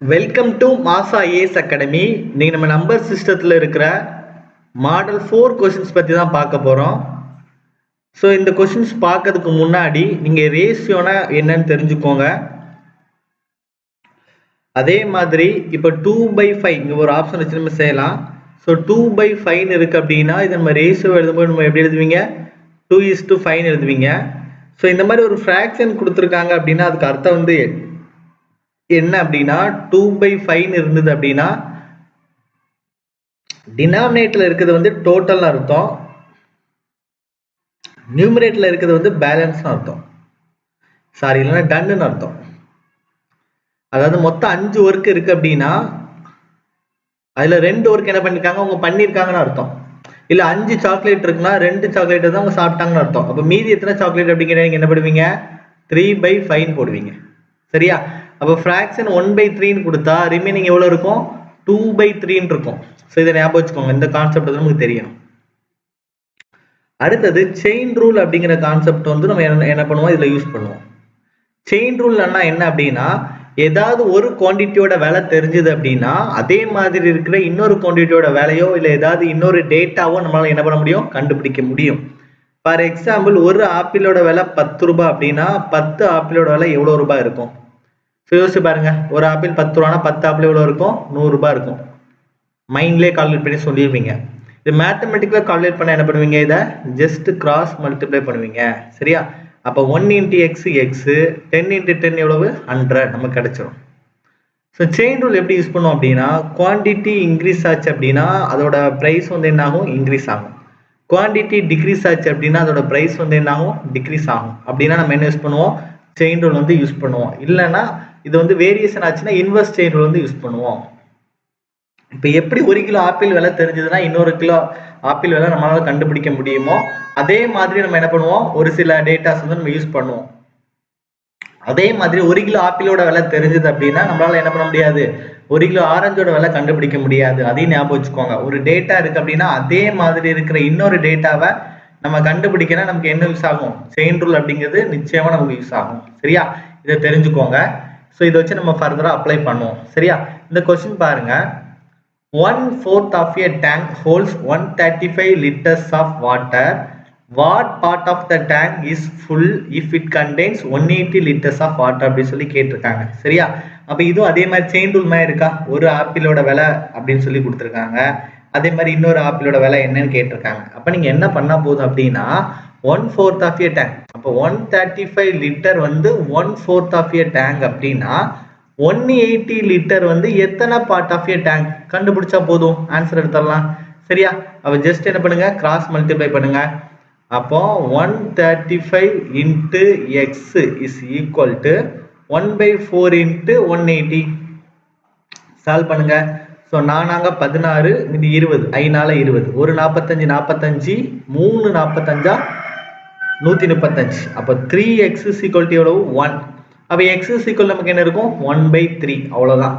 Welcome to மாசா IAS academy. இன்னைக்கு நம்ம நம்பர் சிஸ்டத்தில் இருக்கிற மாடல் 4 கொஸ்டின்ஸ் பற்றி தான் பார்க்க போகிறோம். ஸோ இந்த கொஸ்டின்ஸ் பார்க்கறதுக்கு முன்னாடி நீங்கள் ரேஷியோனா என்னன்னு தெரிஞ்சுக்கோங்க. அதே மாதிரி இப்போ 2/5 இங்கே ஒரு ஆப்ஷன் வச்சு நம்ம செய்யலாம். ஸோ 2/5 இருக்குது அப்படின்னா இதை நம்ம ரேஷியோ எழுதும்போது நம்ம எப்படி எழுதுவீங்க? 2:5 எழுதுவீங்க. ஸோ இந்த மாதிரி ஒரு ஃப்ராக்ஷன் கொடுத்துருக்காங்க அப்படின்னா அதுக்கு அர்த்தம் வந்து என்ன அப்படின்னா 2/5 இருந்தது அப்படின்னா டினாமினேட்டர்ல இருக்கிறது வந்து டோட்டல் அர்த்தம், நியூமரேட்டர்ல இருக்கிறது வந்து பேலன்ஸ் அர்த்தம், சாரி இல்லைன்னா டன்னு அர்த்தம். அதாவது மொத்தம் 5 ஒர்க் இருக்கு அப்படின்னா அதுல 2 ஒர்க் என்ன பண்ணிருக்காங்க அவங்க பண்ணிருக்காங்கன்னு அர்த்தம். இல்ல 5 சாக்லேட் இருக்குன்னா 2 சாக்லேட் தான் அவங்க சாப்பிட்டாங்கன்னு அர்த்தம். அப்ப மீதி எத்தனை சாக்லேட் அப்படிங்கிற நீங்க என்ன பண்ணுவீங்க? 3/5 போடுவீங்க. சரியா? அப்போ ஃப்ராக்ஷன் 1/3 கொடுத்தா ரிமைனிங் எவ்வளோ இருக்கும்? 2/3 இருக்கும். ஸோ இதை ஞாபகம் வச்சுக்கோங்க, இந்த கான்செப்ட் வந்து நமக்கு தெரியும். அடுத்தது செயின் ரூல் அப்படிங்கிற கான்செப்ட் வந்து நம்ம என்ன பண்ணுவோம், இதில் யூஸ் பண்ணுவோம். செயின் ரூல்னா என்ன அப்படின்னா ஏதாவது ஒரு குவான்டிட்டியோட விலை தெரிஞ்சது அப்படின்னா அதே மாதிரி இருக்கிற இன்னொரு குவான்டிட்டியோட விலையோ இல்லை ஏதாவது இன்னொரு டேட்டாவோ நம்மளால என்ன பண்ண முடியும்? கண்டுபிடிக்க முடியும். ஃபார் எக்ஸாம்பிள் ஒரு ஆப்பிளோட விலை 10 ரூபாய் அப்படின்னா 10 ஆப்பிளோட விலை எவ்வளோ ரூபாய் இருக்கும்? யோசிச்சு பாருங்க, ஒரு ஆப்பிள் 10 ரூபானா 10 ஆப்பிள் எவ்வளோ இருக்கும்? 100 ரூபாய் இருக்கும். மைண்ட்லேயே கால்குலேட் பண்ணி சொல்லிடுவீங்க. இது மேத்தமெட்டிக்கலாக கால்குலேட் பண்ண என்ன பண்ணுவீங்க? இதை ஜஸ்ட் கிராஸ் மல்டிப்ளை பண்ணுவீங்க. சரியா? அப்போ 1 × x எக்ஸ் 10 × 10 எவ்வளவு? 100 நமக்கு கிடைச்சிடும். ஸோ செயின் ரூல் எப்படி யூஸ் பண்ணுவோம் அப்படின்னா குவான்டிட்டி இன்க்ரீஸ் ஆச்சு அப்படின்னா அதோட ப்ரைஸ் வந்து என்ன ஆகும்? இன்க்ரீஸ் ஆகும். குவான்டிட்டி டிக்ரீஸ் ஆச்சு அப்படின்னா அதோட ப்ரைஸ் வந்து என்ன ஆகும்? டிக்ரீஸ் ஆகும். அப்படின்னா நம்ம என்ன யூஸ் பண்ணுவோம்? செயின் ரூல் வந்து யூஸ் பண்ணுவோம். இல்லைன்னா இது வந்து வேரியேஷன் ஆச்சுன்னா இன்வெர்ஸ் செயின் ரூல் வந்து யூஸ் பண்ணுவோம். இப்போ எப்படி 1 கிலோ ஆப்பிள் விலை தெரிஞ்சதுன்னா இன்னொரு கிலோ ஆப்பிள் விலை நம்மளால கண்டுபிடிக்க முடியுமோ அதே மாதிரி நம்ம என்ன பண்ணுவோம்? ஒரு சில டேட்டாஸ் வந்து நம்ம யூஸ் பண்ணுவோம். அதே மாதிரி 1 கிலோ ஆப்பிளோட விலை தெரிஞ்சது அப்படின்னா நம்மளால என்ன பண்ண முடியாது? 1 கிலோ ஆரஞ்சோட விலை கண்டுபிடிக்க முடியாது. அதையும் ஞாபகம் வச்சுக்கோங்க. ஒரு டேட்டா இருக்கு அப்படின்னா அதே மாதிரி இருக்கிற இன்னொரு டேட்டாவை நம்ம கண்டுபிடிக்கணும். நமக்கு என்ன யூஸ் ஆகும்? செயின் ரூல் அப்படிங்கிறது நிச்சயமா நமக்கு யூஸ் ஆகும். சரியா? இதை தெரிஞ்சுக்கோங்க. ஸோ இதை வச்சு நம்ம ஃபர்தரா அப்ளை பண்ணுவோம். சரியா? இந்த கொஸ்டின் பாருங்க. 1/4 of a tank holds 135 liters of water. What part of the tank is full if it contains 180 liters of water அப்படின்னு சொல்லி கேட்டிருக்காங்க. சரியா? அப்ப இதுவும் அதே மாதிரி செயின் ரூல் மாதிரி இருக்கா? ஒரு ஆப்பிளோட விலை அப்படின்னு சொல்லி கொடுத்துருக்காங்க. அதே மாதிரி இன்னொரு ஆப்பிளோட விலை என்னன்னு கேட்டிருக்காங்க. அப்ப நீங்க என்ன பண்ணா போதும் அப்படின்னா 1/4 of a tank. அப்போ 135 லிட்டர் வந்து 1/4 of a tank அப்படின்னா 180 லிட்டர் வந்து எத்தனை பார்ட் ஆஃப் ஏ டேங்க் கண்டுபிடிச்சா போதும், ஆன்சர் எடுத்துடலாம். சரியா? அப்ப ஜஸ்ட் என்ன பண்ணுங்க? கிராஸ் மல்டிப்ளை பண்ணுங்க. அப்போ 135 × x is equal to 1/4 × 180. Solve பண்ணுங்க. ஸோ 4 16 இது 20 5 20 ஒரு 45 45 3 45 135. அப்போ 3x இஸ் ஈக்குவல் டு எவ்வளவு? 1. அப்போ x இஸ் ஈக்குவல் நமக்கு என்ன இருக்கும்? 1/3. அவ்வளோதான்.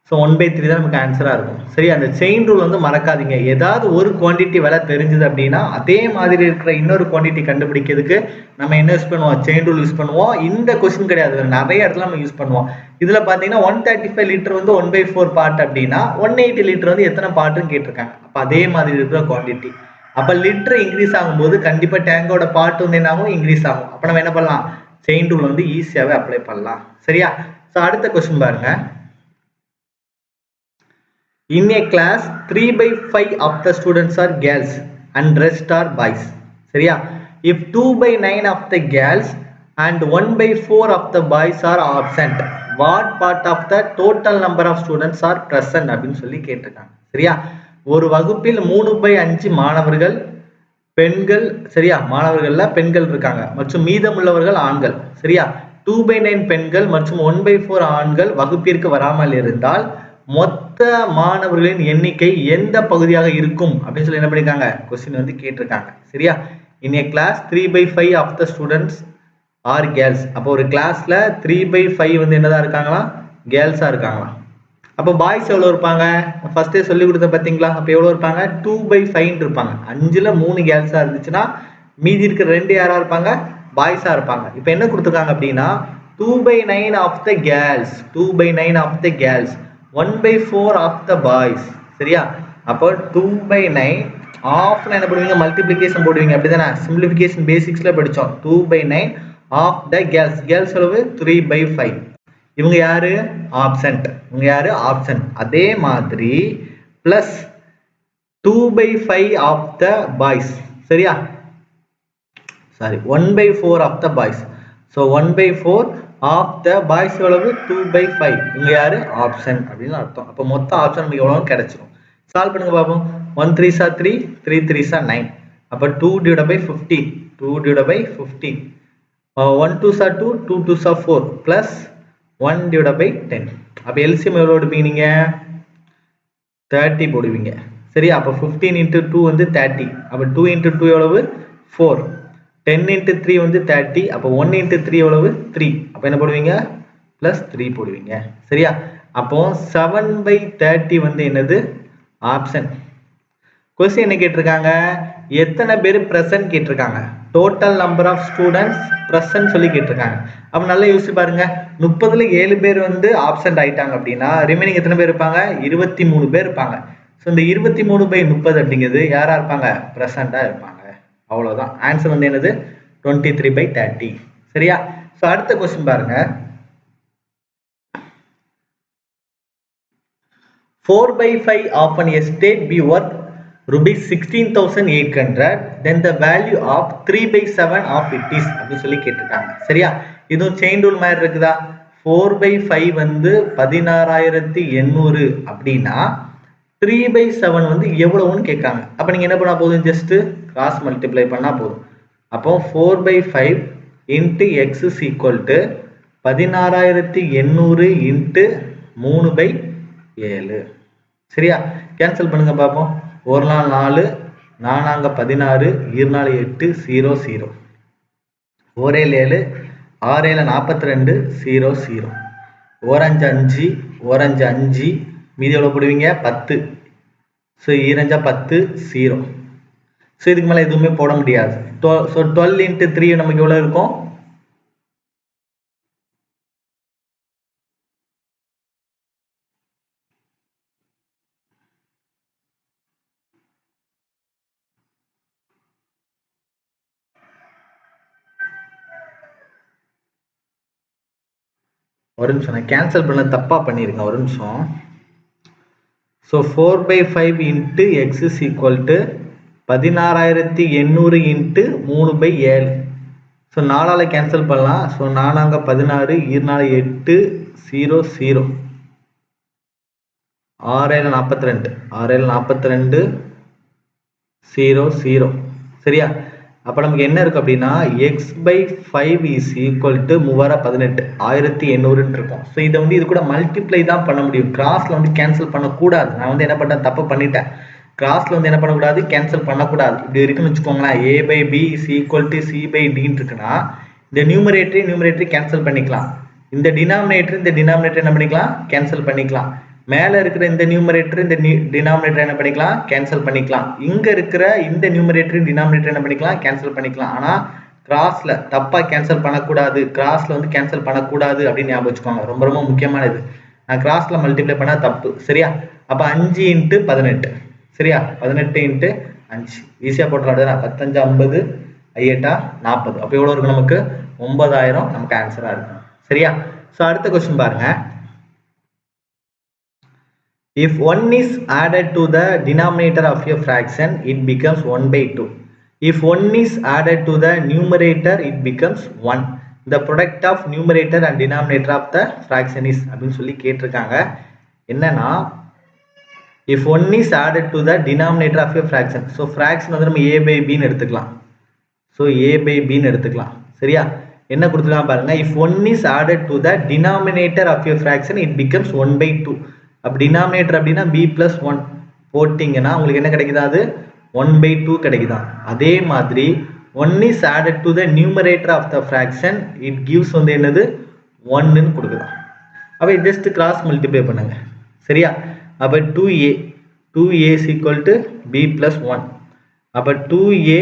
ஸோ 1/3 தான் நமக்கு ஆன்சராக இருக்கும். சரி, அந்த செயின் ரூல் வந்து மறக்காதீங்க. ஏதாவது ஒரு குவான்டிட்டி விலை தெரிஞ்சது அப்படின்னா அதே மாதிரி இருக்கிற இன்னொரு குவான்டிட்டி கண்டுபிடிக்கிறதுக்கு நம்ம என்ன யூஸ் பண்ணுவோம்? செயின் ரூல் யூஸ் பண்ணுவோம். இந்த கொஸ்டின் கிடையாது, நிறைய இடத்துல நம்ம யூஸ் பண்ணுவோம். இதில் பார்த்தீங்கன்னா 135 லிட்டர் வந்து 1/4 பார்ட் அப்படின்னா 180 லிட்டர் வந்து எத்தனை பார்ட்டுன்னு கேட்டிருக்காங்க. அப்போ அதே மாதிரி இருக்கிற குவான்டிட்டி. அப்போ லிட்டர் இன்க்ரீஸ் ஆகும்போது கண்டிப்பாக டேங்கோட பார்ட் வந்து என்ன ஆகும்? இன்க்ரீஸ் ஆகும். அப்போ நம்ம என்ன பண்ணலாம்? செயின் ரூல் வந்து ஈஸியாகவே அப்ளை பண்ணலாம். சரியா? ஸோ அடுத்த கொஸ்டின் பாருங்க. In a class 3/5 of the students are girls and rest are boys. சரியா? If 2/9 of the girls and 1/4 of the boys are absent, what part of the total number of students are present அப்படின்னு சொல்லி கேட்டிருக்காங்க. சரியா? ஒரு வகுப்பில் 3/5 மாணவர்கள் பெண்கள், சரியா? மாணவர்கள்ல பெண்கள் இருக்காங்க மற்றும் மீதமுள்ளவர்கள் ஆண்கள். சரியா? 2/9 பெண்கள் மற்றும் 1/4 ஆண்கள் வகுப்பிற்கு வராமல் இருந்தால் மொத்த மாணவர்களின் எண்ணிக்கை எந்த பகுதியாக இருக்கும் அப்படின்னு சொல்லி என்ன பண்ணிருக்காங்க? கொஸ்டின் வந்து கேட்டிருக்காங்க. சரியா? In a class 3/5 of the students are girls. அப்போ ஒரு கிளாஸ்ல 3/5 வந்து என்னதான் இருக்காங்களா? கேர்ள்ஸா இருக்காங்களா? அப்போ பாய்ஸ் எவ்வளவு இருப்பாங்க? ஃபர்ஸ்டே சொல்லி கொடுத்த பார்த்தீங்களா? அப்போ எவ்வளவு இருப்பாங்க? 2/5 இருப்பாங்க. 5ல் 3 கேர்ள்ஸா இருந்துச்சுன்னா மீதி இருக்கிற 2 யாரா இருப்பாங்க? பாய்ஸா இருப்பாங்க. இப்போ என்ன கொடுத்துருக்காங்க அப்படின்னா 2/9 of the girls, 2/9 of the girls, 1/4 of the boys. சரியா? அப்போ 2/9 ஆஃப் என்ன பண்ணுவீங்க, மல்டிப்ளிகேஷன் போடுவீங்க, அப்படிதானே? சிம்பிளிஃபிகேஷன் பேசிக்ஸ்ல படிச்சோம். 2/9 ஆஃப் த கேர்ள்ஸ், கேர்ள்ஸ் எவ்வளவு? 3/5. இவங்க யாரு? ஆப்சென்ட். இவங்க யாரு? ஆப்சென்ட். அதே மாதிரி பிளஸ் 2/5 ஆஃப் த பாய்ஸ். சரியா? Sorry, 1/4 of the boys. So 1/4 of the boys எவ்வளவு? 2/5. இவங்க யாரு? ஆப்ஷன் அப்படின்னு அர்த்தம். அப்போ மொத்த ஆப்ஷன் நமக்கு எவ்வளவு கிடைச்சிடும். சால்வ் பண்ணுங்க பார்ப்போம். 1 3s are 3, 3 3s are 9. அப்போ 2/15, 2/15. 1 2s are 2, 2 2s are 4 plus 1/10. அப்போ எல்சிஎம் எவ்வளோ எடுப்பீங்க நீங்க? 30 போடுவீங்க. சரியா? அப்போ 15 into 2 வந்து 30. அப்போ 2 into 2 எவ்வளவு? 4. 10 into 3 வந்து 30. அப்போ 1 into 3 எவ்வளவு? 3. அப்போ என்ன போடுவீங்க? plus 3 போடுவீங்க. சரியா? அப்போ 7/30 வந்து என்னது? ஆப்ஷன். கொஸ்டின் என்ன கேட்டிருக்காங்க? எத்தனை பேர் பிரசன்ட் கேட்டிருக்காங்க. Total number of students present சொல்லி கேட்டிருக்காங்க. அப்ப நல்லா யோசிச்சு பாருங்க. 30ல 7 பேர் வந்து ஆப்சென்ட் ஆயிட்டாங்க அப்படின்னா ரிமைனிங் எத்தனை பேர் இருப்பாங்க? 23 பேர் இருப்பாங்க. ஸோ இந்த 23/30 அப்படிங்கிறது யாரா இருப்பாங்க? பிரசண்டா இருப்பாங்க. அவ்வளவுதான். ஆன்சர் வந்து என்னது? 23/30. சரியா? ஸோ அடுத்த கொஸ்டின் பாருங்க. 4/5 of an estate be worth rupees 16,800, then the value of 3/7 of it is அப்படி சொல்லி கேட்டிருக்காங்க. சரியா? இதுவும் செயின் ரூல் மாதிரி இருக்குதா? 4/5 வந்து 16,800 அப்படின்னா 3/7 வந்து எவ்வளவுன்னு கேட்காங்க. அப்ப நீங்க என்ன பண்ணா போதும்? ஜஸ்ட் கிராஸ் மல்டிப்ளை பண்ணா போதும். அப்போ 4/5 into x is equal to 16,800 into 3/7. சரியா? கேன்சல் பண்ணுங்க பார்ப்போம். 1 நாள் 4, 4 16, 2 நாள் 8, 0 0. 1 7, 6 42, 0 0. 1 5 5, 1 5 5, மீதி எவ்வளவு போடுவீங்க? 10. ஸோ 2 10, 0. ஸோ இதுக்கு மேலே எதுவுமே போட முடியாது. ஸோ 12 into 3 நமக்கு எவ்வளவு இருக்கும்? ஒரு நிமிஷம், நான் கேன்சல் பண்ண தப்பா பண்ணிருக்கேன். ஒரு நிமிஷம். So 4/5 into x is equal to 16,800 into 3/7. So 4ஆல கேன்சல் பண்ணலாம். ஸோ 4 16, 2 8, 0 0. 6 42, 6 42, 0 0. சரியா? அப்ப நமக்கு என்ன இருக்கு அப்படின்னா x/5 is equal to 3/18, 1800 இருக்கும். ஸோ இதை வந்து இது கூட மல்டிப்ளை தான் பண்ண முடியும். கிராஸ்ல வந்து கேன்சல் பண்ணக்கூடாது. நான் வந்து என்ன பண்ணேன்? தப்பு பண்ணிட்டேன். கிராஸ்ல வந்து என்ன பண்ணக்கூடாது? கேன்சல் பண்ணக்கூடாது. இப்படி இருக்குன்னு வச்சுக்கோங்களேன். a/b is equal to c/d இருக்குன்னா இந்த நியூமரேட்டரை கேன்சல் பண்ணிக்கலாம். இந்த டினாமினேட்டர் என்ன பண்ணிக்கலாம்? கேன்சல் பண்ணிக்கலாம். மேல இருக்கிற இந்த நியூமரேட்டர் இந்த டினாமினேட்டர் என்ன பண்ணிக்கலாம்? கேன்சல் பண்ணிக்கலாம். இங்க இருக்கிற இந்த நியூமரேட்டர் டினாமினேட்டர் என்ன பண்ணிக்கலாம்? கேன்சல் பண்ணிக்கலாம். ஆனா கிராஸ்ல தப்பா கேன்சல் பண்ணக்கூடாது. கிராஸ்ல வந்து கேன்சல் பண்ணக்கூடாது அப்படின்னு ஞாபகம் வச்சுக்கோங்க. ரொம்ப ரொம்ப முக்கியமானது. நான் கிராஸ்ல மல்டிப்ளை பண்ணா தப்பு. சரியா? அப்ப 5 into 18. சரியா? 18 into 5 ஈஸியா போட்டுலாம். 15 50, 8 40. அப்ப எவ்வளவு இருக்கு நமக்கு? 9,000 நமக்கு ஆன்சரா இருக்கும். சரியா? சோ அடுத்த क्वेश्चन பாருங்க. If 1 is added to the denominator of a fraction, it becomes 1/2. If 1 is added to the numerator, it becomes 1. The product of numerator and denominator of the fraction is அப்படின்னு சொல்லி கேட்டிருக்காங்க. என்னன்னா if 1 is added to the denominator of a fraction, so fraction வந்து நம்ம a/b ன்னு எடுத்துக்கலாம். so a/b ன்னு எடுத்துக்கலாம். சரியா? என்ன கொடுத்துருக்காங்க பாருங்க. if 1 is added to the denominator of a fraction, it becomes 1/2. அப்ப டினாமினேட்டர் அப்படின்னா b plus 1 போட்டிங்கன்னா உங்களுக்கு என்ன கிடைக்குதா? அது 1/2 கிடைக்குதா? அதே மாதிரி 1 is added to the numerator of the fraction, it gives வந்து என்னது? 1 ன்னு கொடுக்குதா? அப்ப ஜஸ்ட் கிராஸ் மல்டிப்ளை பண்ணுங்க. சரியா? அப்ப 2a is equal to b plus 1. அப்ப 2a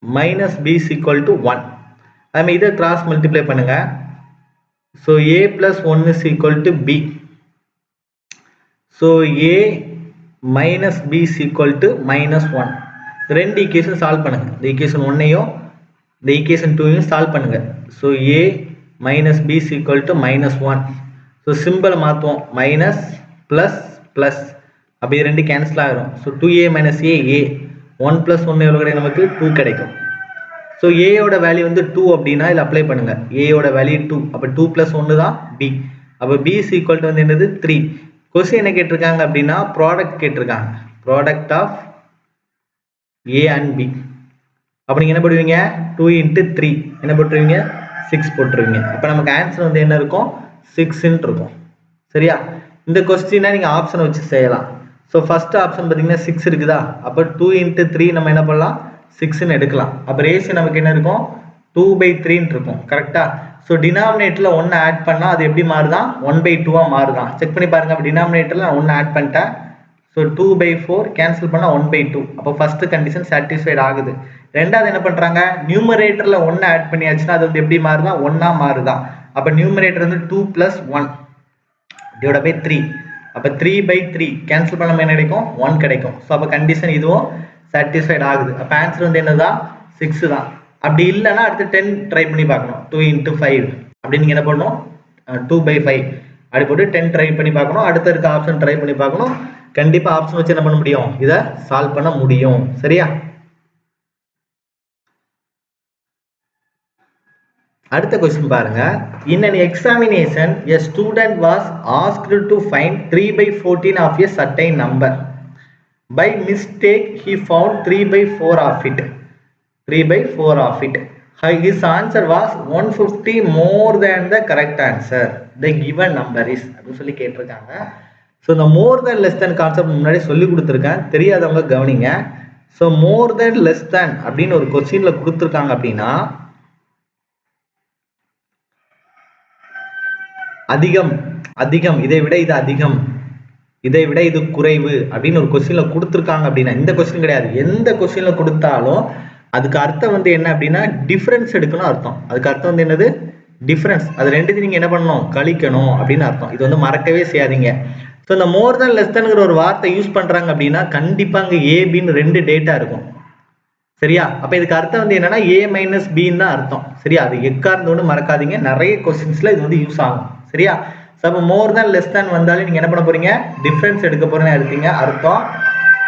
minus b is equal to 1. அதே மாதிரி இதை கிராஸ் மல்டிப்ளை பண்ணுங்க. So a plus 1 is equal to b. So a minus b is equal to minus 1. ரெண்டு equation solve பண்ணுங்க. இந்த equation 1ஐயும் இந்த equation 2ஐயும் solve பண்ணுங்க. So a minus b is equal to minus 1. So சிம்பிளை மாற்றுவோம். Minus plus plus அப்போ இது ரெண்டு கேன்சல் ஆகிடும். So 2a minus a 1 plus 1 எவ்வளோ கிடைக்கும்? நமக்கு 2 கிடைக்கும். ஸோ ஏயோட வேல்யூ வந்து 2 அப்படின்னா இதில் அப்ளை பண்ணுங்க. ஏயோட வேல்யூ 2, அப்போ 2 plus 1 தான் b. அப்போ b is equal to வந்து என்னது 3. கொஸ்டின் என்ன கேட்டிருக்காங்க அப்படின்னா ப்ராடக்ட் கேட்டிருக்காங்க. Product of a and b. அப்போ நீங்கள் என்ன போடுவீங்க? 2 into 3 என்ன போட்டுருவீங்க? 6 போட்டுருவீங்க. அப்போ நமக்கு ஆன்சர் வந்து என்ன இருக்கும்? 6 இருக்கும். சரியா? இந்த கொஸ்டினை நீங்கள் ஆப்ஷனை வச்சு செய்யலாம். ஸோ ஃபர்ஸ்ட் ஆப்ஷன் பார்த்தீங்கன்னா 6 இருக்குதா? அப்போ 2 into 3 நம்ம என்ன பண்ணலாம்? 6ன்னு எடுக்கலாம். அப்போ ரேஷியோ நமக்கு என்ன இருக்கும்? 2/3 இருக்கும். கரெக்டா? ஸோ டினாமினேட்டர்ல 1 ஆட் பண்ணா அது எப்படி மாறுதான்? 1/2 மாறுதான். செக் பண்ணி பாருங்க. அப்போ டினாமினேட்டர்ல 1 ஆட் பண்ணிட்டேன். ஸோ 2/4 கேன்சல் பண்ணா 1/2. அப்போ ஃபர்ஸ்ட் கண்டிஷன் சாட்டிஸ்ஃபைட் ஆகுது. ரெண்டாவது என்ன பண்றாங்க? நியூமரேட்டர்ல 1 ஆட் பண்ணியாச்சுன்னா அது வந்து எப்படி மாறுதான்? 1ஆ மாறுதான். அப்போ நியூமரேட்டர் வந்து 2 plus 1 divided by 3. அப்போ 3/3 கேன்சல் பண்ண என்ன கிடைக்கும்? 1 கிடைக்கும். ஸோ அப்போ கண்டிஷன் இதுவும் சாட்டிஸ்ஃபைட் ஆகுது. அப்போ ஆன்சர் வந்து என்னதான்? 6 தான். அப்படி இல்லைன்னா அடுத்து 10 ட்ரை பண்ணி பார்க்கணும். 2 into 5 அப்படி நீங்கள் என்ன பண்ணணும்? 2/5 அப்படி போட்டு 10 ட்ரை பண்ணி பார்க்கணும். அடுத்த இருக்க ஆப்ஷன் ட்ரை பண்ணி பார்க்கணும். கண்டிப்பாக ஆப்ஷன் வச்சு என்ன பண்ண முடியும்? இதை சால்வ் பண்ண முடியும். சரியா? அடுத்த क्वेश्चन பாருங்க. In an examination a student was asked to find 3/14 of a certain number. By mistake he found 3/4 of it. 3/4 of it. His answer was 150 more than the correct answer. The given number is அப்படி சொல்லி கேட்டிருக்காங்க. So இந்த மோர் தேன் less than concept முன்னாடி சொல்லி கொடுத்துருக்கேன். தெரியாதவங்க கவனிங்க. So more தேன் less than அப்படின்னு ஒரு கொஸ்டின்ல கொடுத்துருக்காங்க அப்படின்னா அதிகம் அதிகம் இதை விட இது அதிகம் இதை விட இது குறைவு அப்படின்னு ஒரு கொஸ்டின்ல கொடுத்துருக்காங்க அப்படின்னா இந்த கொஸ்டின் கிடையாது. எந்த கொஸ்டின்ல கொடுத்தாலும் அதுக்கு அர்த்தம் வந்து என்ன அப்படின்னா டிஃபரன்ஸ் எடுக்கணும் அர்த்தம். அதுக்கு அர்த்தம் வந்து என்னது? டிஃபரன்ஸ். அது ரெண்டுத்தையும் நீங்க என்ன பண்ணணும்? கழிக்கணும் அப்படின்னு அர்த்தம். இது வந்து மறக்கவே செய்யாதீங்க. ஸோ இந்த மோர் தேன் லெஸ் தேன்ங்கிற ஒரு வார்த்தை யூஸ் பண்றாங்க அப்படின்னா கண்டிப்பா அங்க ஏபின்னு 2 டேட்டா இருக்கும். சரியா? அப்ப இதுக்கு அர்த்தம் வந்து என்னன்னா a minus b தான் அர்த்தம். சரியா? அது எக்காரணத்தோடு மறக்காதீங்க. நிறைய கொஸ்டின்ஸ்ல இது வந்து யூஸ் ஆகும். சரியா? ஸோ அப்போ மோர் தேன் லெஸ் தேன் வந்தாலே நீங்க என்ன பண்ண போறீங்க? டிஃபரன்ஸ் எடுக்க போறேன்னு எடுத்தீங்க அர்த்தம்.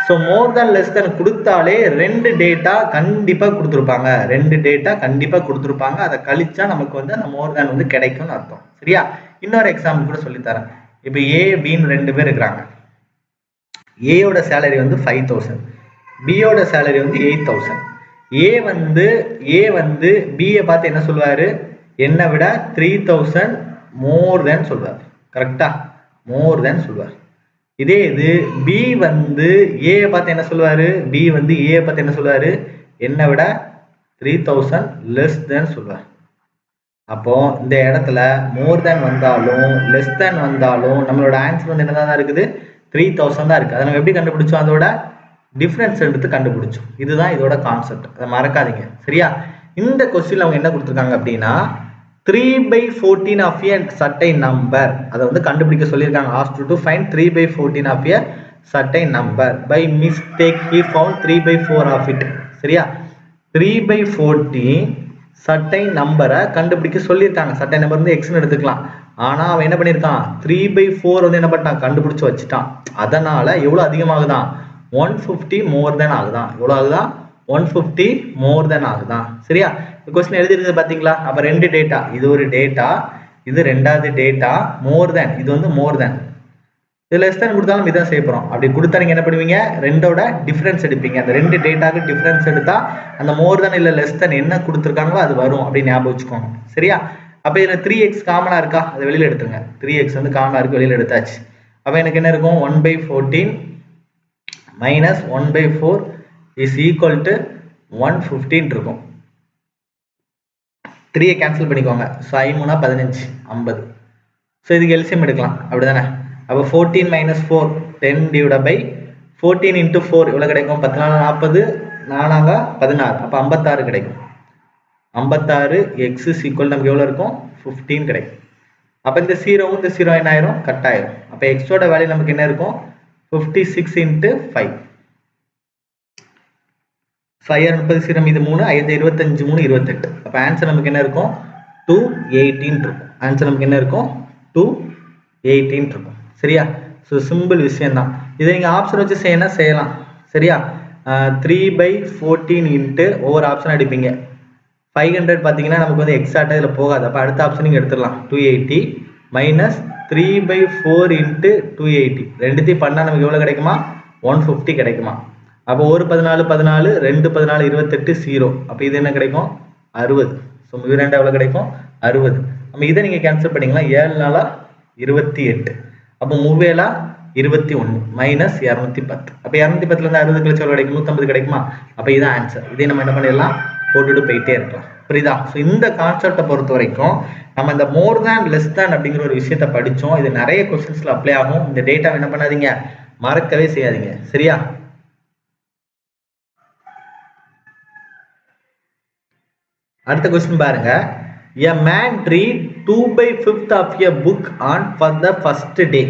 ஸோ மோர் தேன் லெஸ் தேன் கொடுத்தாலே 2 டேட்டா கண்டிப்பா கொடுத்துருப்பாங்க. 2 டேட்டா கண்டிப்பா கொடுத்துருப்பாங்க. அதை கழிச்சா நமக்கு வந்து அந்த மோர் தேன் வந்து கிடைக்கும்னு அர்த்தம். சரியா? இன்னொரு எக்ஸாம்பிள் கூட சொல்லித்தரேன். இப்போ a bன்னு 2 பேர் இருக்கிறாங்க. ஏயோட சேலரி வந்து 5000, பியோட சேலரி வந்து 8000. ஏ வந்து பியை பார்த்து என்ன சொல்லுவாரு? என்னை விட 3000 மோர் தேன் சொல்வார். கரெக்டா? மோர் தேன் சொல்வார். இதே இது பி வந்து ஏ பார்த்து என்ன சொல்வாரு? பி வந்து ஏ பார்த்து என்ன சொல்வாரு? என்னை விட 3000 லெஸ் தேன் சொல்வார். அப்போ இந்த இடத்துல மோர் தேன் வந்தாலும் லெஸ் தேன் வந்தாலும் நம்மளோட ஆன்சர் வந்து என்னதான் இருக்குது? 3000 தான் இருக்கு. அதை நம்ம எப்படி கண்டுபிடிச்சோம்? அதோட டிஃபரன்ஸ் எடுத்து கண்டுபிடிச்சோம். இதுதான் இதோட கான்செப்ட். அதை மறக்காதீங்க. சரியா? இந்த கொஸ்டின்ல அவங்க என்ன கொடுத்துருக்காங்க அப்படின்னா 3/14 of a certain number அதை வந்து கண்டுபிடிக்க சொல்லியிருக்காங்க. asked to find 3/14 of a certain number. By mistake he found 3/4 of it. சரியா? 3/14 certain நம்பரை கண்டுபிடிக்க சொல்லியிருக்காங்க. certain நம்பர் வந்து x ன்னு எடுத்துக்கலாம். ஆனா அவன் என்ன பண்ணியிருக்கான்? 3/4 வந்து என்ன பண்ணிட்டான்? கண்டுபிடிச்சு வச்சுட்டான். அதனால எவ்வளவு அதிகமாகுதான்? 150 மோர் தேன் ஆகுதான். எவ்வளவு ஆகுதான்? 150 மோர் தேன் ஆகுதான். சரியா? இந்த क्वेश्चन எழுதி இருக்குது பாத்தீங்களா? அப்ப 2 டேட்டா, இது ஒரு டேட்டா, இது ரெண்டாவது டேட்டா. மோர் தேன் இது வந்து மோர் தேன், இது லெஸ் தேன் கொடுத்தாலும் இதான் செய்ய போறோம். அப்படி கொடுத்தா நீங்க என்ன பண்ணுவீங்க? ரெண்டோட டிஃபரன்ஸ் எடுப்பீங்க. அந்த 2 டேட்டாக்கு டிஃபரன்ஸ் எடுத்தா அந்த மோர் தேன் இல்ல லெஸ் தேன் என்ன கொடுத்துருக்காங்களோ அது வரும் அப்படின்னு ஞாபகம் வச்சுக்கோங்க. சரியா? அப்ப இதுல 3x காமனா இருக்கா? அதை வெளியில எடுத்துங்க. 3x வந்து காமனா இருக்கு, வெளியில எடுத்தாச்சு. அப்ப எனக்கு என்ன இருக்கும்? 1/14 minus 1/4 is equal to 115 இருக்கும். 3 கேன்சல் பண்ணிக்கோங்க. ஸோ 5 3 15 50. ஸோ இதுக்கு எல்சிஎம் எடுக்கலாம். அப்படிதானே? அப்போ 14 minus 4 10 divided by 14 into 4 எவ்வளோ கிடைக்கும்? 10 4 40 4 16 அப்போ 56 கிடைக்கும். 56 x is equal நமக்கு எவ்வளவு இருக்கும் 15 கிடைக்கும். அப்ப இந்த 0 இந்த 0 என்ன ஆயிரும் கட் ஆயிரும். அப்ப x ஓட வேல்யூ நமக்கு என்ன இருக்கும் 56 into 5. 5 30 இது 3 5 25 3 28. அப்ப ஆன்சர் நமக்கு என்ன இருக்கும் 218 இருக்கும். ஆன்சர் நமக்கு என்ன இருக்கும் 218 இருக்கும். சரியா? சோ சிம்பிள் விஷயம் தான். இதை நீங்க ஆப்ஷன் வச்சு செய்யலாம். சரியா? 3/14 into ஒவ்வொரு ஆப்ஷன் அடிப்பீங்க. 500 பாத்தீங்கன்னா நமக்கு வந்து எக்ஸாக்ட்டா இதுல போகாது. அப்ப அடுத்த ஆப்ஷன் நீங்க எடுத்துடலாம். 280 minus 3/4 into 280. ரெண்டுத்தையும் பண்ணா நமக்கு எவ்வளவு கிடைக்குமா 150 கிடைக்குமா. அப்ப ஒரு 14 14 2 14 28 0. அப்ப இது என்ன கிடைக்கும் 60. சோ இது ரெண்டு எவ்வளவு கிடைக்கும் 60. நம்ம இதை நீங்க கேன்சல் பண்ணீங்களா 7 நாளா 28. அப்ப 3 21 மைனஸ் 210. அப்ப 210ல இருந்து 60 கழிச்சு எவ்வளவு கிடைக்கும் 150 கிடைக்குமா. அப்ப இதான் ஆன்சர். இதை நம்ம என்ன பண்ணிடலாம் போட்டுட்டு போயிட்டே இருக்கலாம். புரியுதா? சோ இந்த கான்செப்டை பொறுத்த வரைக்கும் நம்ம இந்த மோர் தேன் லெஸ் தேன் அப்படிங்கிற ஒரு விஷயத்தை படிச்சோம். இது நிறைய क्वेश्चंसல அப்ளை ஆகும். இந்த டேட்டாவை என்ன பண்ணாதீங்க மறக்கவே செய்யாதீங்க. சரியா? அடுத்த क्वेश्चन பாருங்க. A man read 2/5 of a book on for the first day.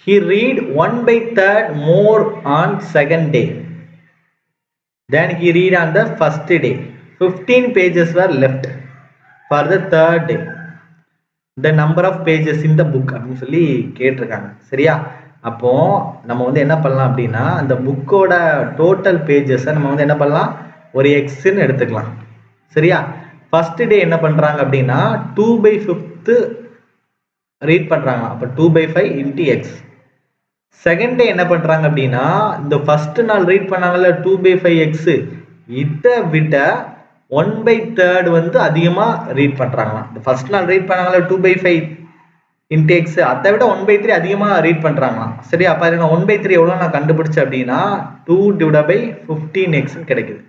He read 1/3 more on second day. Then he read on the first day. 15 pages were left for the third day. The number of pages in the book அப்படின்னு சொல்லி கேட்டிருக்காங்க. சரியா? அப்போ நம்ம வந்து என்ன பண்ணலாம் அப்படின்னா அந்த புக்கோட டோட்டல் பேஜஸ் நம்ம வந்து என்ன பண்ணலாம் ஒரு எக்ஸ்ன்னு எடுத்துக்கலாம். சரியா? ஃபர்ஸ்ட் டே என்ன பண்றாங்க அப்படின்னா 2/5 ரீட் பண்றாங்க. அப்ப 2/5 into x. செகண்ட் டே என்ன பண்றாங்க அப்படின்னா இந்த ஃபர்ஸ்ட் நாள் ரீட் பண்ணாங்கல்ல 2/5x இதை விட 1/3 வந்து அதிகமா ரீட் பண்றாங்களாம். இந்த ஃபர்ஸ்ட் நாள் ரீட் பண்ணாங்கல்ல 2/5 into x அதை விட 1/3 அதிகமா ரீட் பண்றாங்களாம். சரியா? அப்ப என்ன 1/3 எவ்வளவு நான் கண்டுபிடிச்சேன் அப்படின்னா 2/15x கிடைக்குது.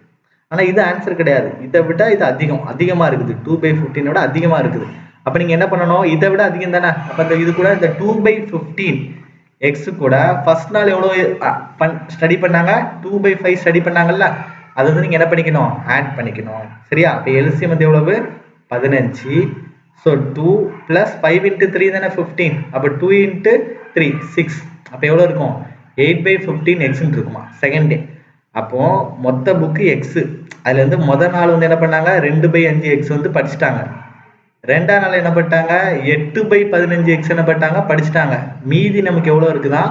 ஆனா இது ஆன்சர் கிடையாது. இதை விட இது அதிகமா இருக்குது. 2/15 விட அதிகமா இருக்குது. அப்ப நீங்க என்ன பண்ணணும் இதை விட அதிகம் தானே. அப்ப இது கூட இந்த 2/15 x கூட ஃபர்ஸ்ட் நாள் எவ்வளவு ஸ்டடி பண்ணாங்க 2/5 ஸ்டடி பண்ணாங்கல்ல அது வந்து நீங்க என்ன பண்ணிக்கணும் ஆட் பண்ணிக்கணும். சரியா? அப்ப எல்சிஎம் வந்து எவ்வளவு 15. சோ 2 plus 5 into 3 தானே 15. அப்ப 2 into 3 6. அப்ப எவ்வளவு இருக்கும் 8/15x இருக்குமா செகண்ட் டே. அப்போ மொத்த புக் x அதுல இருந்து முதல் நாள் வந்து என்ன பண்ணாங்க 2/5x வந்து படிச்சுட்டாங்க. ரெண்டாம் நாள் என்ன பண்ணிட்டாங்க 8/15x என்ன பண்ணிட்டாங்க படிச்சுட்டாங்க. மீதி நமக்கு எவ்வளவு இருக்குதா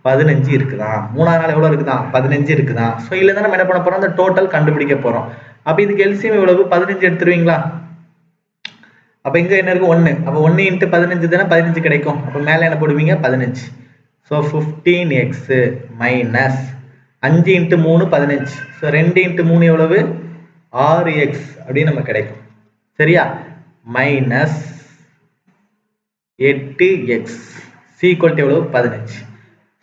15 இருக்குதா. மூணாவது நாள் எவ்வளவு இருக்குதா 15 இருக்குதா. சோ இதுல இருந்து நம்ம என்ன பண்ண போறோம் அந்த டோட்டல் கண்டுபிடிக்க போறோம். அப்ப இதுக்கு எல்சிஎம் எவ்வளவு 15 எடுத்துருவீங்களா. அப்ப இங்க என்ன இருக்கு 1. அப்ப 1 into 15 தானே 15 கிடைக்கும். அப்ப மேல என்ன போடுவீங்க 15. So 15x minus 5 into 3 15. So 2 into 3 எவ்வளவு 6x அப்படின்னு நமக்கு கிடைக்கும். சரியா? மைனஸ் 8x equal to எவ்வளவு 15.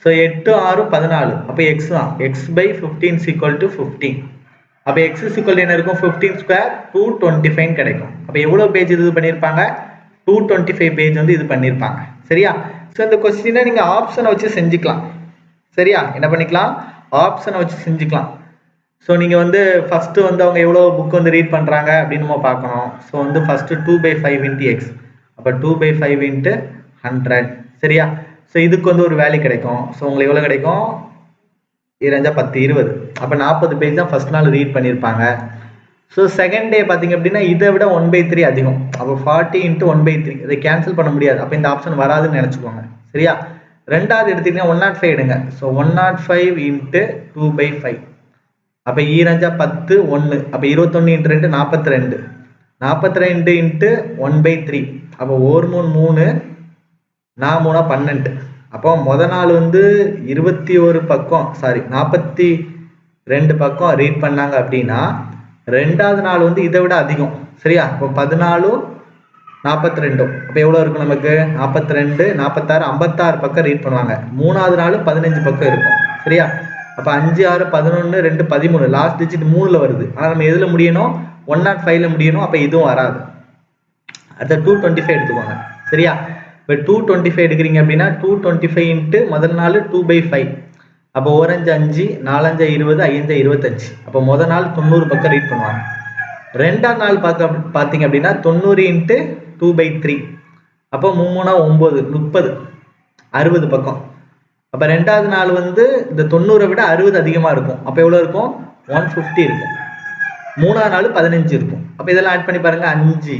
சோ 8 6 14. அப்ப x தான் x/15 equal to 15. அப்ப x equal என்ன இருக்கும் 15 ஸ்கொயர் 225 கிடைக்கும். அப்ப எவ்வளவு பேஜ் இது பண்ணிருப்பாங்க 225 பேஜ் வந்து இது பண்ணிருப்பாங்க. சரியா? சோ இந்த क्वेश्चனை நீங்க ஆப்ஷனை வச்சு செஞ்சுக்கலாம். சரியா? என்ன பண்ணிக்கலாம் ஆப்ஷனை வச்சு செஞ்சுக்கலாம். சோ நீங்க வந்து ஃபர்ஸ்ட் வந்து அவங்க எவ்வளவு புக் வந்து ரீட் பண்றாங்க அப்படின்னு நம்ம பார்க்கணும். சோ வந்து ஃபர்ஸ்ட் 2/5 into x. அப்ப 2/5 into 100. சரியா? சோ இதுக்கு வந்து ஒரு வேல்யூ கிடைக்கும். சோ உங்களுக்கு எவ்வளவு கிடைக்கும் 2 10 20. அப்ப 40 பேஜ் தான் ஃபர்ஸ்ட் நாள் ரீட் பண்ணிருப்பாங்க. சோ செகண்ட் டே பாத்தீங்க அப்படின்னா இதை விட 1/3 அதிகம். அப்ப 40 into 1/3 இதை கேன்சல் பண்ண முடியாது. அப்ப இந்த ஆப்ஷன் வராதுன்னு நினைச்சுக்கோங்க. சரியா? ரெண்டாவது எடுத்தீங்கன்னா 105 எடுங்க. So 105 into 2/5. அப்ப 2 10 1. அப்ப 21 into 2 42. 42 into 1/3. அப்ப 1 3 3 4 3 12. அப்போ முத நாள் வந்து 21 பக்கம் 42 பக்கம் ரீட் பண்ணாங்க அப்படின்னா ரெண்டாவது நாள் வந்து இதை விட அதிகம். சரியா? அப்போ 14 42. அப்ப எவ்வளவு இருக்கும் நமக்கு 42 46 56 பக்கம் ரீட் பண்ணுவாங்க. மூணாவது நாள் 15 பக்கம் இருக்கும். சரியா? அப்ப 5 6 11 2 13 லாஸ்ட் டிஜிட் 3ல வருது. ஆனா நம்ம எதுல முடியணும் 105ல முடியணும். அப்ப இதுவும் வராது. அடுத்து 225 எடுத்துக்கோங்க. சரியா? இப்ப 225 எடுக்கிறீங்க அப்படின்னா 225 into முதல் நாள் 2/5. அப்ப 1 5 5 4 5 20 5 25. அப்ப முதல் நாள் 90 பக்கம் ரீட் பண்ணுவாங்க. ரெண்டாம் நாள் பார்த்தீங்க அப்படின்னா 90 இன்ட்டு 2/3. அப்போ 3 9 30 60 பக்கம். அப்போ ரெண்டாவது நாள் வந்து இந்த 90 விட 60 அதிகமாக இருக்கும். அப்போ எவ்வளோ இருக்கும்? 150 இருக்கும். மூணாவது நாள் 15 இருக்கும். அப்போ இதெல்லாம் ஆட் பண்ணி பாருங்க. 5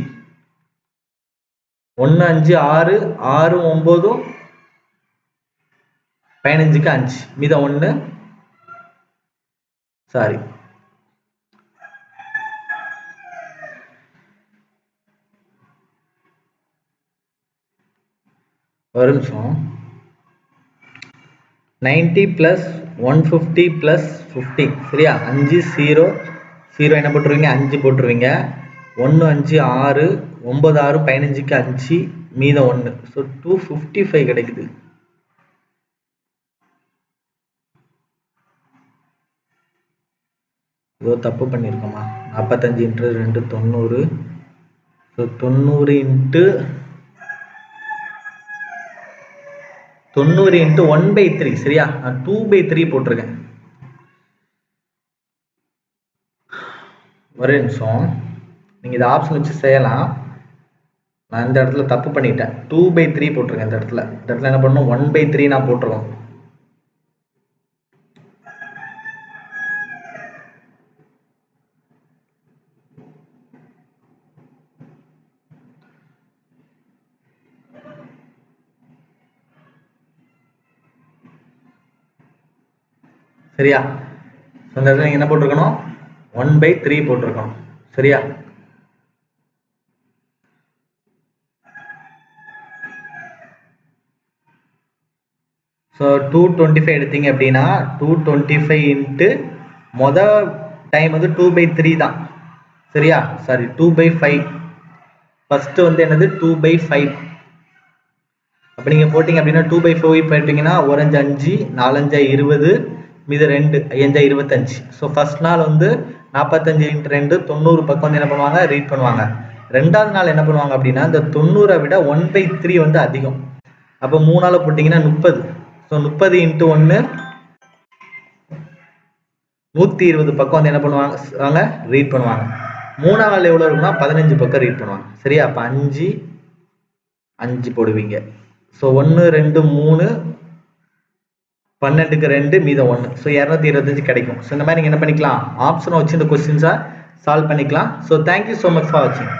1 5 6 6 9 15க்கு 5 மீதம் 1 சாரி ஒரு நிமிஷம். 90 + 150 + 50 சரியா? 5 0 0 என்ன போட்டுருவீங்க? 5 போட்டுருவீங்க. 1 5 6 9 6 15க்கு 5 மீதம் 1. ஸோ 255 கிடைக்குது. ஏதோ தப்பு பண்ணியிருக்கோமா? 45 இன்ட்டு 2 90. ஸோ 90 இன்ட்டு 1/3 சரியா? நான் 2/3 போட்டிருக்கேன். ஒரே நிமிஷம். நீங்கள் இதை ஆப்ஷன் வச்சு செய்யலாம். நான் இந்த இடத்துல தப்பு பண்ணிட்டேன். 2/3 போட்டிருக்கேன். இந்த இடத்துல என்ன பண்ணணும்? 1/3 நான் போட்டிருக்கோம். சரியா? இந்த இடத்துல நீங்க என்ன போட்டிருக்கணும்? 1/3 போட்டிருக்கணும். சரியா? ஸோ 225 எடுத்தீங்க அப்படின்னா 225 இன்ட்டு மொதல் டைம் வந்து 2/3 தான். சரியா? சாரி 2/5. ஃபர்ஸ்ட் வந்து என்னது? 2/5. அப்போ நீங்கள் போட்டிங்க அப்படின்னா 2/5 போயிட்டீங்கன்னா 1 5 5 4 5 20 மீது 2 5 25. ஸோ ஃபர்ஸ்ட் நாள் வந்து 45 இன்ட்டு 2 90 பக்கம் வந்து என்ன பண்ணுவாங்க? ரீட் பண்ணுவாங்க. ரெண்டாவது நாள் என்ன பண்ணுவாங்க அப்படின்னா இந்த 90 விட 1/3 வந்து அதிகம். அப்போ 3 நாள் போட்டிங்கன்னா 30. ஸோ 30 இன்ட்டு 1 120 பக்கம் வந்து என்ன பண்ணுவாங்க? ரீட் பண்ணுவாங்க. மூணாவது நாள் எவ்வளோ இருக்குன்னா 15 பக்கம் ரீட் பண்ணுவாங்க. சரியா? அப்போ 5 5 போடுவீங்க. ஸோ 1 2 3 12க்கு 2 மீதம் 1. ஸோ 225 கிடைக்கும். ஸோ இந்த மாதிரி நீங்கள் என்ன பண்ணிக்கலாம்? ஆப்ஷனை வச்சு இந்த கொஸ்டின்ஸை சால்வ் பண்ணிக்கலாம். So thank you so much for வாட்சிங்.